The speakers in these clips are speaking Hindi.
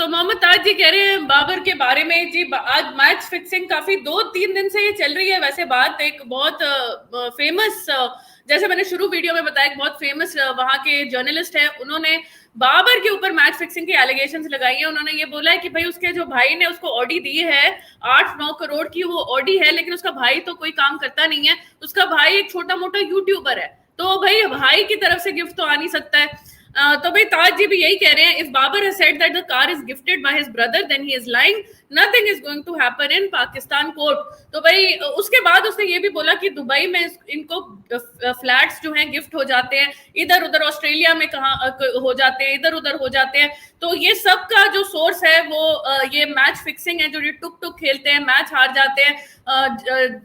तो मोहम्मद ताज जी कह रहे हैं बाबर के बारे में जी, आज मैच फिक्सिंग काफी 2-3 दिन से ये चल रही है। वैसे बात एक बहुत फेमस, जैसे मैंने शुरू वीडियो में बताया, एक बहुत फेमस वहां के जर्नलिस्ट है, उन्होंने बाबर के ऊपर मैच फिक्सिंग की एलिगेशंस लगाई है। उन्होंने ये बोला है कि भाई उसके जो भाई ने उसको ऑडी दी है 8-9 करोड़ की, वो ऑडी है, लेकिन उसका भाई तो कोई काम करता नहीं है, उसका भाई एक छोटा मोटा यूट्यूबर है, तो भाई की तरफ से गिफ्ट तो आ नहीं सकता है। तो भाई ताज जी भी यही कह रहे हैं, if Babar has said that the car is gifted by his brother then he is lying, nothing is going to happen in Pakistan court. तो भाई उसके बाद उसने ये भी बोला कि दुबई में इनको फ्लैट्स जो हैं गिफ्ट हो जाते हैं, इधर उधर ऑस्ट्रेलिया में कहाँ हो जाते हैं, इधर उधर हो जाते हैं। तो ये सब का जो सोर्स है वो ये मैच फिक्सिंग है, जो ये टुक टुक खेलते हैं, मैच हार जाते हैं,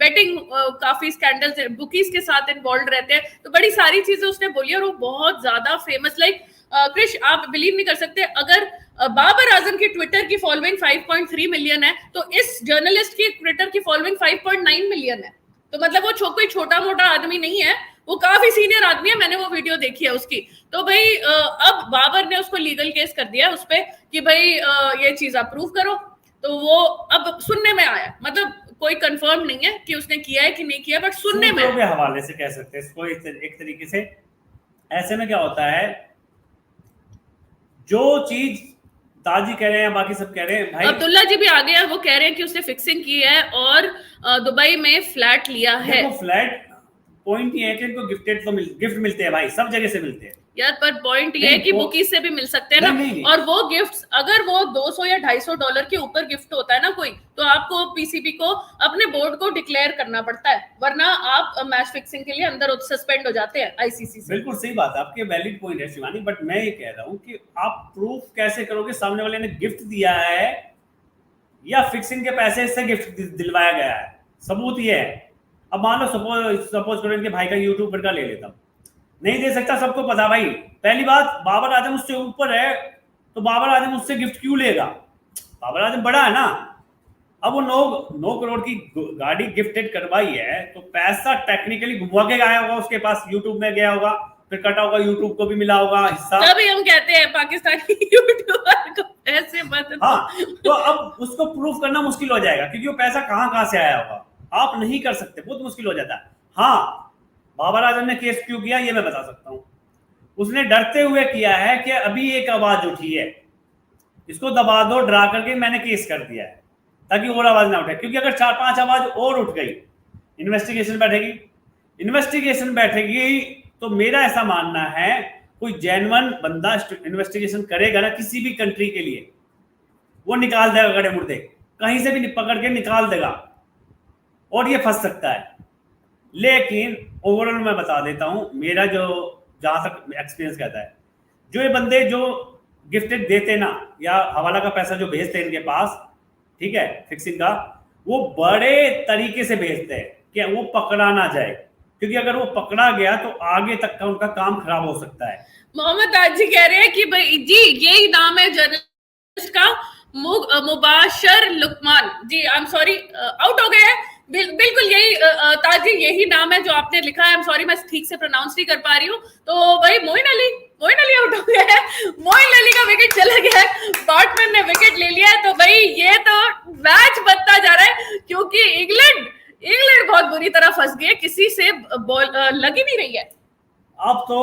बेटिंग काफी स्कैंडल्स बुकीज के साथ इन्वॉल्व रहते हैं। तो बड़ी सारी चीजें उसने बोली और वो बहुत ज्यादा फेमस, लाइक क्रिश आप बिलीव नहीं कर सकते, अगर बाबर आजम की ट्विटर की फॉलोइंग 5.3 मिलियन है तो इस जर्नलिस्ट की ट्विटर की फॉलोइंग 5.9 मिलियन है। तो मतलब वो कोई छोटा मोटा आदमी नहीं है, वो काफी सीनियर आदमी है, मैंने वो वीडियो देखी है उसकी। तो भाई अब बाबर ने उसको लीगल केस कर दिया उस पर कि भाई ये चीज अप्रूव करो। तो वो अब सुनने में आया, मतलब कोई कंफर्म नहीं है कि उसने किया है कि नहीं किया, बट सुनने में हवाले से कह सकते हैं इसको एक तरीके से। ऐसे में क्या होता है, जो चीज ताजी कह रहे हैं, बाकी सब कह रहे हैं, भाई अब्दुल्ला जी भी आ गया, वो कह रहे हैं कि उसने फिक्सिंग की है और दुबई में फ्लैट लिया है। फ्लैट पॉइंट ये है कि इनको गिफ्टेड तो गिफ्ट मिलते हैं भाई, सब जगह से मिलते हैं यार, पर पॉइंट ये है कि बुकीज से भी मिल सकते हैं ना। नहीं। और वो गिफ्ट्स अगर वो 200 या $250 के ऊपर गिफ्ट होता है ना कोई, तो आपको पीसीबी को अपने बोर्ड को डिक्लेयर करना पड़ता है, वरना आप मैच फिक्सिंग के लिए अंदर सस्पेंड हो जाते हैं आईसीसी से। बिल्कुल सही बात है, आपके वैलिड पॉइंट है शिवानी, बट मैं ये कह रहा हूँ कि आप प्रूफ कैसे करोगे सामने वाले ने गिफ्ट दिया है या फिक्सिंग के पैसे से गिफ्ट दिलवाया गया है। सबूत ये है। अब मान लो सपोज करो इनके भाई का यूट्यूबर का ले लेता हूँ, नहीं दे सकता, सबको पता भाई। पहली बात, बाबर आजम उससे ऊपर है, तो बाबर आजम उससे गिफ्ट क्यों लेगा? बाबर आजम बड़ा है ना। अब वो 9 करोड़ की गाड़ी गिफ्टेड करवाई है, तो पैसा टेक्निकली घुमा के गया होगा उसके पास, यूट्यूब में गया होगा, फिर कटा होगा, यूट्यूब को भी मिला होगा हिस्सा। तभी हम कहते हैं पाकिस्तानी यूट्यूबर को पैसे मत। हाँ, तो अब उसको प्रूफ करना मुश्किल हो जाएगा, क्योंकि वो पैसा कहां से आया होगा आप नहीं कर सकते, बहुत मुश्किल हो जाता है। हाँ, बाबर आजम ने केस क्यों किया ये मैं बता सकता हूं। उसने डरते हुए किया है कि अभी एक आवाज उठी है, इसको दबा दो, डरा करके मैंने केस कर दिया है ताकि और आवाज ना उठे, क्योंकि अगर 4-5 आवाज और उठ गई, इन्वेस्टिगेशन बैठेगी तो मेरा ऐसा मानना है कोई जेन्युइन बंदा इन्वेस्टिगेशन करेगा ना किसी भी कंट्री के लिए, वो निकाल देगा गड़े मुर्दे, कहीं से भी पकड़ के निकाल देगा और ये फंस सकता है। लेकिन ओवरऑल मैं बता देता हूं, मेरा जो जहां तक एक्सपीरियंस कहता है, जो ये बंदे जो गिफ्टेड देते ना या हवाला का पैसा जो भेजते हैं इनके पास, ठीक है, फिक्सिंग का, वो बड़े तरीके से भेजते हैं कि वो पकड़ा ना जाए, क्योंकि अगर वो पकड़ा गया तो आगे तक का उनका काम खराब हो सकता है। मोहम्मद ताज जी कह रहे हैं कि भाई जी यही नाम है जर्नलिस्ट का, मुबाशर लुकमान जी। आई एम सॉरी, आउट हो गए हैं। बिल्कुल यही ताज जी, यही नाम है जो आपने लिखा है। आई एम सॉरी, मैं ठीक से प्रोनाउंस नहीं कर पा रही हूँ। तो भाई मोइन अली आउट हो गया है, मोइन अली का विकेट चला गया है, बैट्समैन ने विकेट ले लिया है। तो भाई ये तो मैच बनता जा रहा है, क्योंकि इंग्लैंड बहुत बुरी तरह फंस गई है, किसी से बॉल लग ही नहीं रही है। अब तो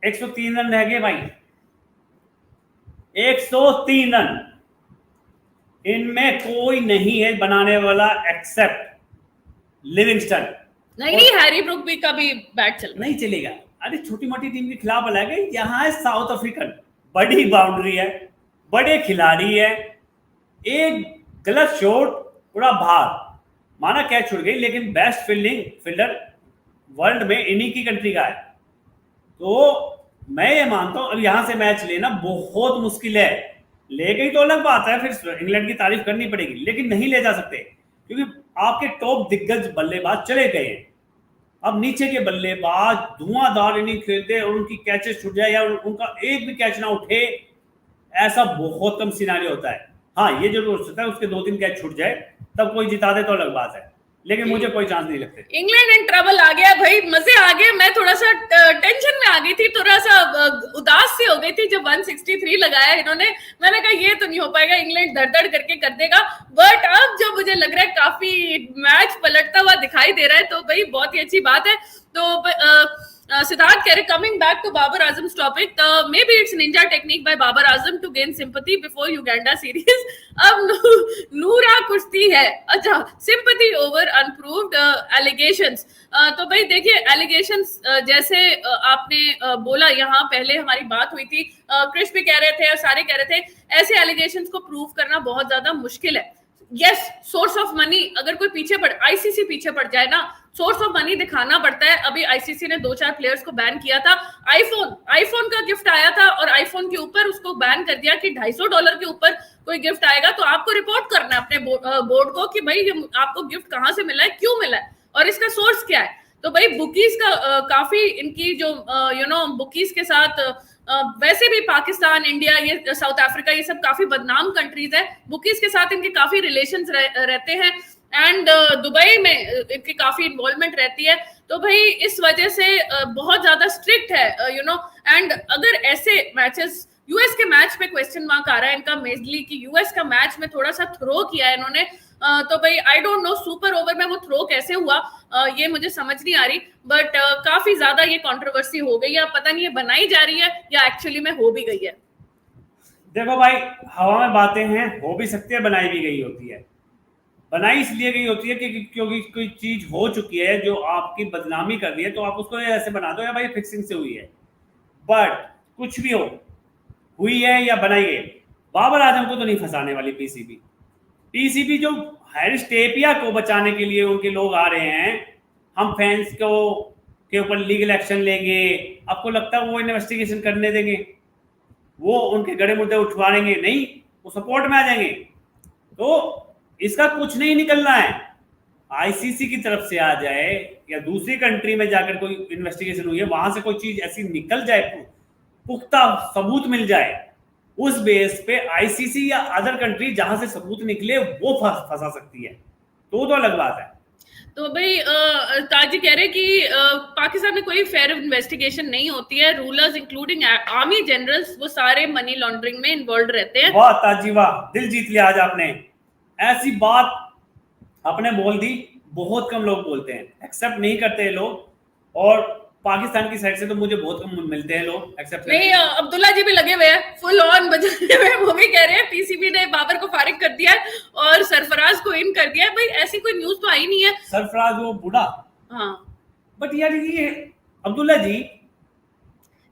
103 रन रह गए भाई, 103 रन, इनमें कोई नहीं है बनाने वाला एक्सेप्ट लिविंगस्टन। नहीं, हैरी ब्रूक भी कभी बैट चल नहीं चलेगा। अरे छोटी मोटी टीम के खिलाफ अलग है, यहाँ है साउथ अफ्रीकन, बड़ी बाउंड्री है, बड़े खिलाड़ी है, एक गलत शॉट पूरा बाहर, माना कैच छूट गई, लेकिन बेस्ट फील्डर वर्ल्ड में इन्हीं की कंट्री का है। तो मैं ये मानता हूं अब यहां से मैच लेना बहुत मुश्किल है। ले गई तो अलग बात है, फिर इंग्लैंड की तारीफ करनी पड़ेगी, लेकिन नहीं ले जा सकते क्योंकि आपके टॉप दिग्गज बल्लेबाज चले गए हैं। अब नीचे के बल्लेबाज धुआंधार इनिंग खेलते और उनकी कैचेस छूट जाए या उनका एक भी कैच ना उठे, ऐसा बहुत कम सिनारियो होता है। हाँ, ये जरूर हो सकता है उसके 2-3 कैच छूट जाए, तब कोई जिता दे तो अलग बात है, लेकिन मुझे कोई चांस नहीं लगते। इंग्लैंड इन ट्रबल आ गया भाई, मजे आ गए। मैं थोड़ा सा टेंशन में आ गई थी, थोड़ा सा उदास सी हो गई थी जब 163 लगाया इन्होंने। मैंने कहा ये तो नहीं हो पाएगा, इंग्लैंड धड़ धड़ करके कर देगा। बट अब जो मुझे लग रहा है काफी मैच पलटता हुआ दिखाई दे रहा है, तो भाई बहुत ही अच्छी बात है। तो सिद्धार्थ कह रहे, coming back to Babar Azam's topic, maybe it's ninja technique by Babar Azam to gain sympathy before Uganda series. अब नूरा कुश्ती है, अच्छा, सिंपैथी ओवर अनप्रूव्ड एलिगेशंस। तो भाई देखिए, एलिगेशंस जैसे आपने बोला, यहाँ पहले हमारी बात हुई थी, क्रिश भी कह रहे थे और सारे कह रहे थे, ऐसे एलिगेशंस को प्रूव करना बहुत ज्यादा मुश्किल है। यस, सोर्स ऑफ मनी, अगर कोई पीछे पड़, आईसीसी पीछे पड़ जाए ना, सोर्स ऑफ मनी दिखाना पड़ता है। अभी आईसीसी ने 2-4 प्लेयर्स को बैन किया था। आईफोन का गिफ्ट आया था और आईफोन के ऊपर उसको बैन कर दिया कि $250 के ऊपर कोई गिफ्ट आएगा तो आपको रिपोर्ट करना है अपने बोर्ड को कि भाई आपको गिफ्ट कहाँ से मिला है, क्यों मिला है और इसका सोर्स क्या है। तो भाई बुकीज का काफी इनकी जो बुकीज के साथ वैसे भी पाकिस्तान, इंडिया, ये साउथ अफ्रीका, ये सब काफी बदनाम कंट्रीज है। बुकीज के साथ इनके काफी रिलेशंस रहते हैं एंड दुबई में इनकी काफी इन्वॉल्वमेंट रहती है। तो भाई इस वजह से बहुत ज्यादा स्ट्रिक्ट है एंड अगर ऐसे मैचेस, यूएस के मैच पे क्वेश्चन मार्क आ रहा है इनका मेजली कि यूएस का मैच में थोड़ा सा थ्रो किया है इन्होंने। तो भाई I don't know super over में वो थ्रो कैसे हुआ, ये मुझे समझ नहीं आ रही। बट काफी ज्यादा ये कंट्रोवर्सी हो गई है, पता नहीं ये बनाई जा रही है या एक्चुअली में हो भी गई है। देखो भाई, हवा में बातें हैं, हो भी सकती है, बनाई भी गई होती है। बनाई इसलिए गई होती है क्योंकि कोई चीज हो चुकी है जो आपकी बदनामी कर रही है, तो आप उसको ऐसे बना दो या भाई फिक्सिंग से हुई है। बट कुछ भी हो, हुई है या बनाई गई, बाबर आजम को तो नहीं फंसाने वाली पीसीबी जो हैरिस टेपिया को बचाने के लिए उनके लोग आ रहे हैं, हम फैंस को के ऊपर लीगल एक्शन लेंगे, आपको लगता है वो इन्वेस्टिगेशन करने देंगे, वो उनके गड़े मुद्दे उठवाएंगे? नहीं, वो सपोर्ट में आ जाएंगे। तो इसका कुछ नहीं निकलना है, आईसीसी की तरफ से आ जाए या दूसरी कंट्री में जाकर कोई इन्वेस्टिगेशन हुई है, वहां से कोई चीज ऐसी निकल जाए, पुख्ता सबूत मिल जाए, उस बेस पे आईसीसी या अदर कंट्री जहां से सबूत निकले वो फंसा सकती है, तो अलग बात है। तो भाई ताजी कह रहे कि पाकिस्तान में कोई फेयर इन्वेस्टिगेशन नहीं होती है, रूलर्स इंक्लूडिंग आर्मी जनरल्स वो सारे मनी लॉन्ड्रिंग में इन्वॉल्व रहते हैं। वाह ताजी वाह, दिल जीत लिया आज आपने, ऐसी बात आपने बोल दी, बहुत कम लोग बोलते हैं, एक्सेप्ट नहीं करते लोग, और पाकिस्तान की साइड से तो मुझे बहुत कम मिलते हैं लोग एक्सेप्ट नहीं। अब्दुल्ला जी भी लगे हुए हैं, फुल ऑन बजाने में, वो भी कह रहे हैं पीसीबी ने बाबर को फारिग कर दिया है और सरफराज को इन कर दिया है। भाई ऐसी कोई न्यूज तो आई नहीं है। सरफराज वो बूढ़ा, हाँ, बट यार ये अब्दुल्ला जी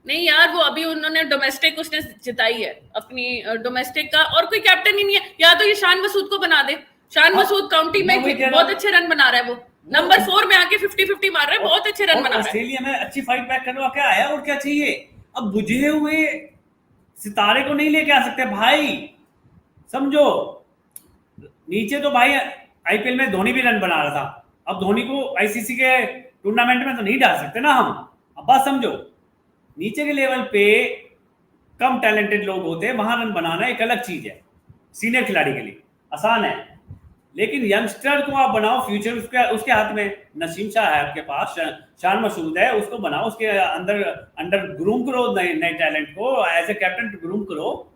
नहीं यार, वो अभी उन्होंने डोमेस्टिक उसने जिताई है अपनी डोमेस्टिक का, और कोई कैप्टन ही नहीं है। या तो ये शान मसूद को बना दे, शान मसूद काउंटी में बहुत अच्छे रन बना रहा है, वो नंबर 4 में आके 50-50 मार रहा है, बहुत अच्छे रन बना रहा है। ऑस्ट्रेलिया में अच्छी फाइट बैक करने क्या आया, और क्या चाहिए? अब बुझे हुए सितारे को नहीं लेके आ सकते भाई, समझो। नीचे तो भाई आईपीएल में धोनी भी रन बना रहा था, अब धोनी को आईसीसी के टूर्नामेंट में तो नहीं डाल सकते ना हम। अब बात समझो, नीचे के लेवल पे कम टैलेंटेड लोग होते हैं, वहां रन बनाना एक अलग चीज है, सीनियर खिलाड़ी के लिए आसान है, लेकिन यंगस्टर को आप बनाओ, फ्यूचर उसके हाथ में। नसीम शाह है आपके पास, शान मसूद है, उसको बनाओ, उसके अंडर ग्रूम करो नए टैलेंट को, एज ए कैप्टन ग्रूम करो।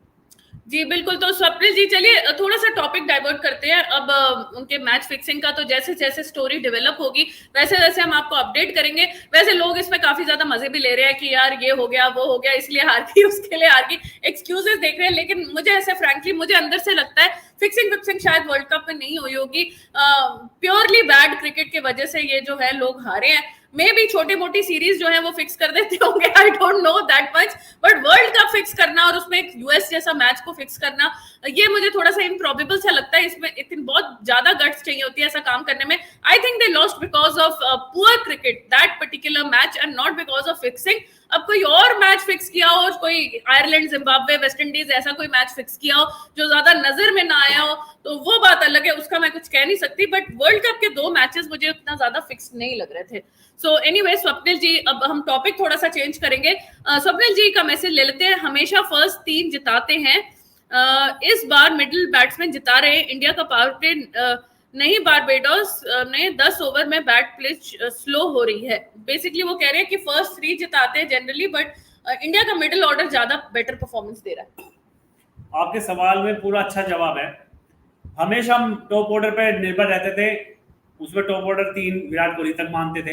जी बिल्कुल। तो स्वप्निल जी, चलिए थोड़ा सा टॉपिक डाइवर्ट करते हैं अब उनके मैच फिक्सिंग का। तो जैसे जैसे स्टोरी डेवलप होगी वैसे वैसे हम आपको अपडेट करेंगे। वैसे लोग इसमें काफी ज्यादा मजे भी ले रहे हैं कि यार ये हो गया वो हो गया, इसलिए हार गई उसके लिए हार गई, एक्सक्यूजेस देख रहे हैं। लेकिन मुझे ऐसे फ्रैंकली मुझे अंदर से लगता है फिक्सिंग शायद वर्ल्ड कप में नहीं हुई होगी, प्योरली बैड क्रिकेट की वजह से ये जो है लोग हारे हैं। मे भी छोटी मोटी सीरीज जो है वो फिक्स कर देते होंगे, I don't know that much, but world cup fix करना और उसमें एक यूएस जैसा मैच को फिक्स करना, ये मुझे थोड़ा सा इम्प्रॉबेबल सा लगता है। इसमें इतनी बहुत ज्यादा गट्स चाहिए होती है ऐसा काम करने में। I think they lost because of poor cricket that particular match and not because of fixing. अब कोई और मैच फिक्स किया हो, कोई आयरलैंड, जिम्बाब्वे, वेस्ट इंडीज ऐसा कोई मैच फिक्स किया हो जो ज्यादा नजर में ना आया हो तो वो बात अलग है, उसका मैं कुछ कह नहीं सकती। बट वर्ल्ड कप के 2 मैचेस मुझे उतना ज्यादा फिक्स नहीं लग रहे थे। सो एनीवे स्वप्निल जी, अब हम टॉपिक थोड़ा सा चेंज करेंगे। स्वप्निल जी का मैसेज ले लेते हैं। हमेशा फर्स्ट 3 जिताते हैं, इस बार मिडिल बैट्समैन जिता रहे हैं। इंडिया का पावर प्ले नहीं, बारबेडोस ने 10 ओवर में बैट पिच स्लो हो रही है। बेसिकली वो कह रहे हैं कि फर्स्ट 3 जिताते हैं जनरली, बट इंडिया का मिडिल ऑर्डर ज्यादा बेटर परफॉर्मेंस दे रहा है। आपके सवाल में पूरा अच्छा जवाब है। हमेशा हम टॉप ऑर्डर पे निर्भर रहते थे, उसमें टॉप ऑर्डर 3 विराट कोहली तक मानते थे।